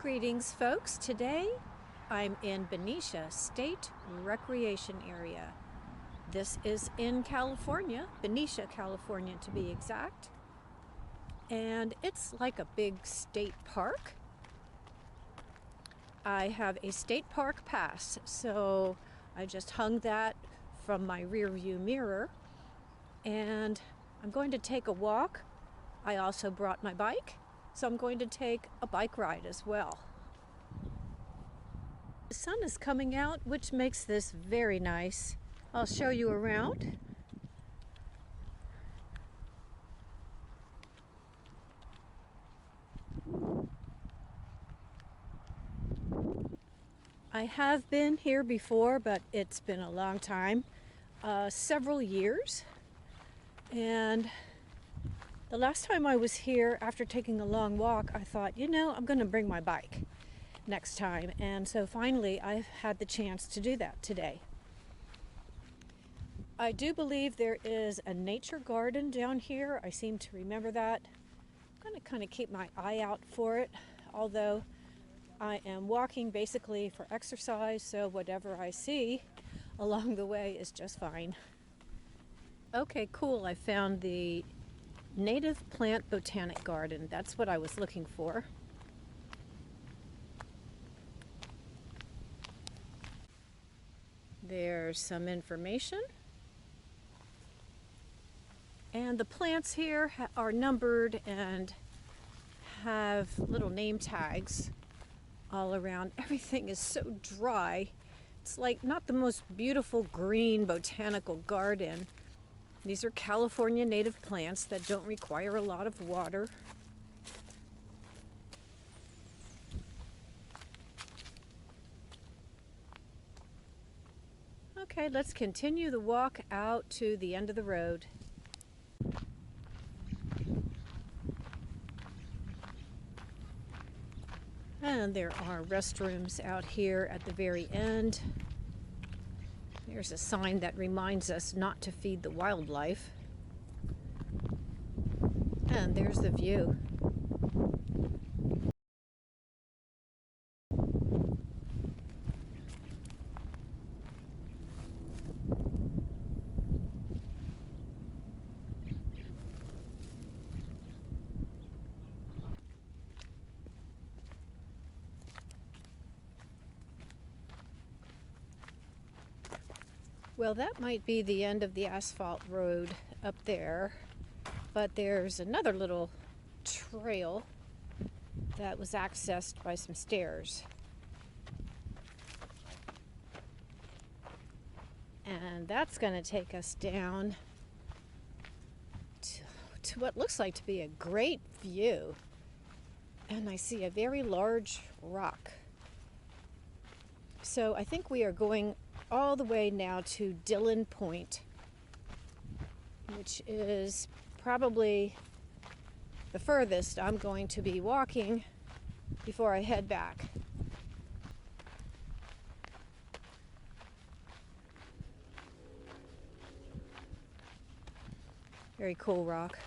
Greetings, folks. Today I'm in Benicia State Recreation Area. This is in California, Benicia, California to be exact. And it's like a big state park. I have a state park pass, so I just hung that from my rear view mirror. And I'm going to take a walk. I also brought my bike, so I'm going to take a bike ride as well. The sun is coming out, which makes this very nice. I'll show you around. I have been here before, but it's been a long time, several years. And the last time I was here, after taking a long walk, I thought, I'm going to bring my bike next time. And so finally, I've had the chance to do that today. I do believe there is a nature garden down here. I seem to remember that. I'm going to kind of keep my eye out for it, although I am walking basically for exercise, so whatever I see along the way is just fine. Okay, cool. I found the Native Plant Botanic Garden. That's what I was looking for. There's some information. And the plants here are numbered and have little name tags all around. Everything is so dry. It's like not the most beautiful green botanical garden. These are California native plants that don't require a lot of water. Okay, let's continue the walk out to the end of the road. And there are restrooms out here at the very end. There's a sign that reminds us not to feed the wildlife. And there's the view. Well, that might be the end of the asphalt road up there, but there's another little trail that was accessed by some stairs. And that's going to take us down to what looks like to be a great view. And I see a very large rock. So I think we are going all the way now to Dillon Point, which is probably the furthest I'm going to be walking before I head back. Very cool rock.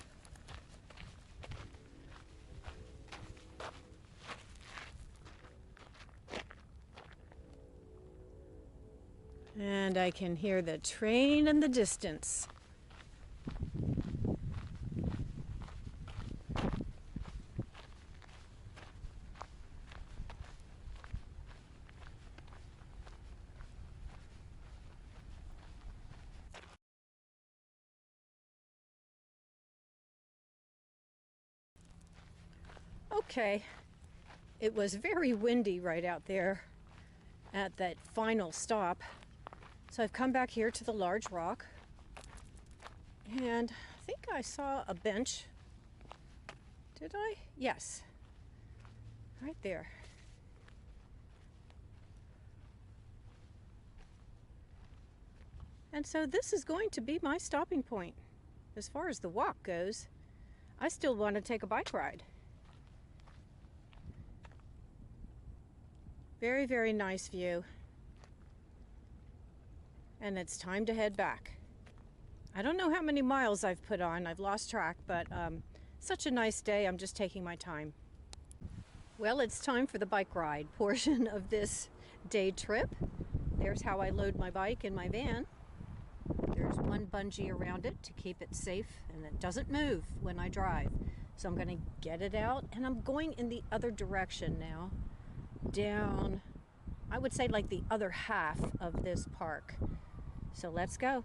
And I can hear the train in the distance. Okay, it was very windy right out there at that final stop. So I've come back here to the large rock, and I think I saw a bench. Did I? Yes, right there. And so this is going to be my stopping point. As far as the walk goes, I still want to take a bike ride. Very, very nice view. And it's time to head back. I don't know how many miles I've put on. I've lost track, but such a nice day. I'm just taking my time. Well, it's time for the bike ride portion of this day trip. There's how I load my bike in my van. There's one bungee around it to keep it safe and it doesn't move when I drive. So I'm going to get it out and I'm going in the other direction now, down, I would say like the other half of this park. So let's go.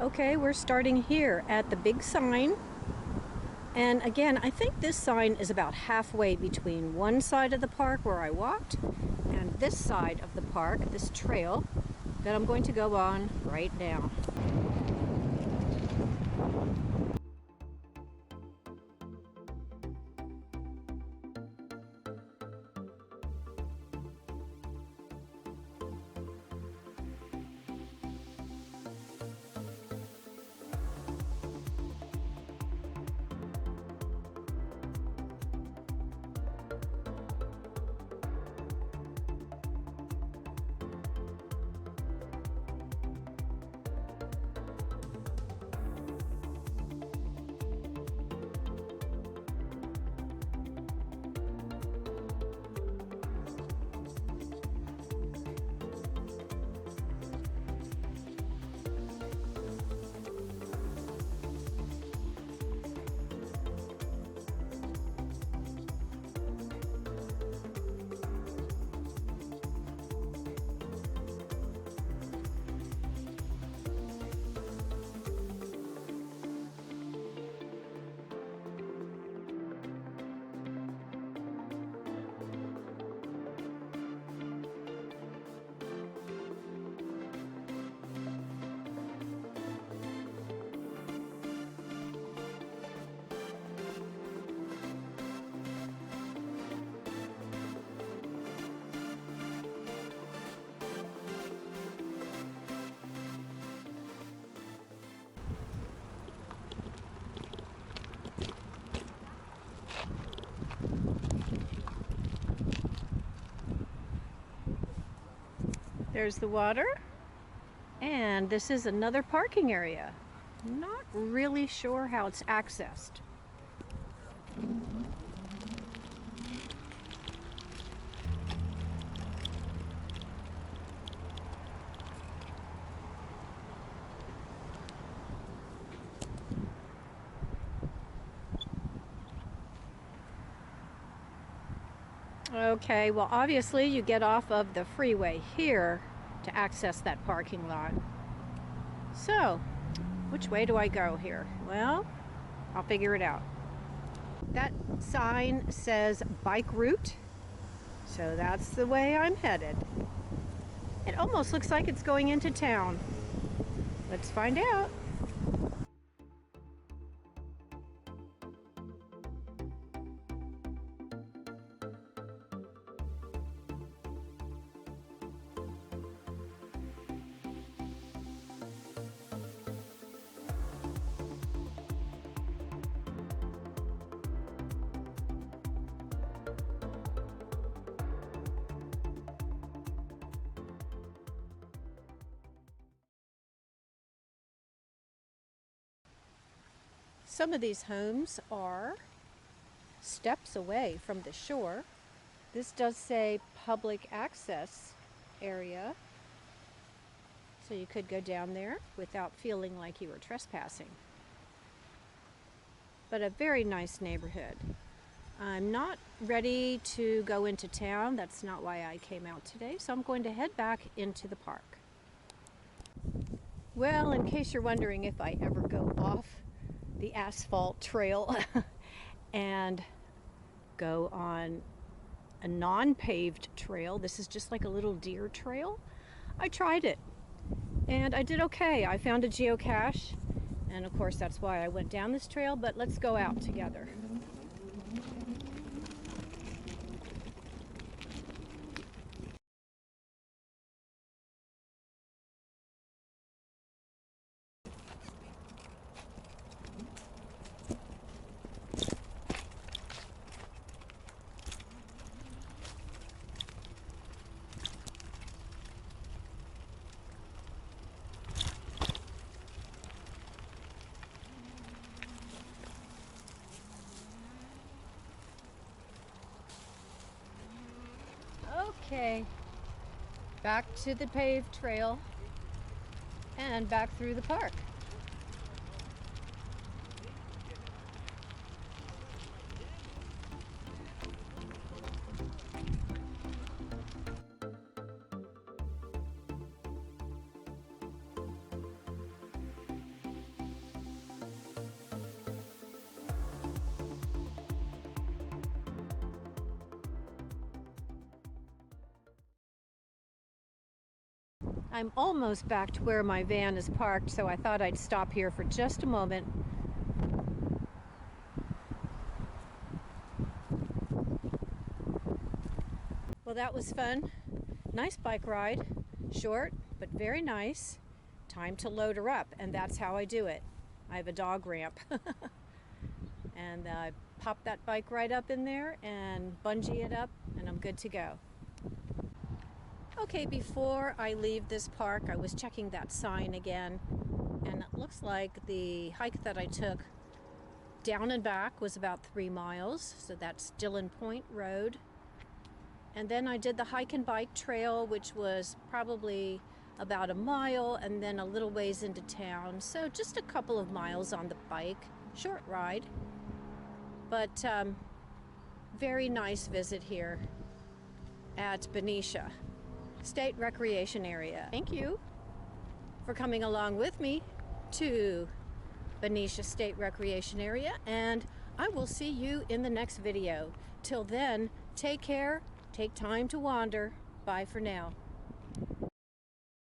Okay, we're starting here at the big sign. And again, I think this sign is about halfway between one side of the park where I walked and this side of the park, this trail that I'm going to go on right now. There's the water, and this is another parking area. Not really sure how it's accessed. Okay, well obviously you get off of the freeway here to access that parking lot. So, which way do I go here? Well, I'll figure it out. That sign says bike route, so that's the way I'm headed. It almost looks like it's going into town. Let's find out. Some of these homes are steps away from the shore. This does say public access area, so you could go down there without feeling like you were trespassing. But a very nice neighborhood. I'm not ready to go into town. That's not why I came out today, so I'm going to head back into the park. Well, in case you're wondering if I ever go off the asphalt trail and go on a non-paved trail. This is just like a little deer trail. I tried it and I did okay. I found a geocache, and of course that's why I went down this trail, but let's go out together. Okay, back to the paved trail and back through the park. I'm almost back to where my van is parked, so I thought I'd stop here for just a moment. Well, that was fun. Nice bike ride. Short, but very nice. Time to load her up, and that's how I do it. I have a dog ramp. And I pop that bike right up in there and bungee it up, and I'm good to go. Okay, before I leave this park, I was checking that sign again, and it looks like the hike that I took down and back was about 3 miles, so that's Dillon Point Road. And then I did the hike and bike trail, which was probably about 1 mile, and then a little ways into town, so just a couple of miles on the bike. Short ride, but very nice visit here at Benicia State Recreation Area. Thank you for coming along with me to Benicia State Recreation Area, and I will see you in the next video. Till then, take care, take time to wander. Bye for now.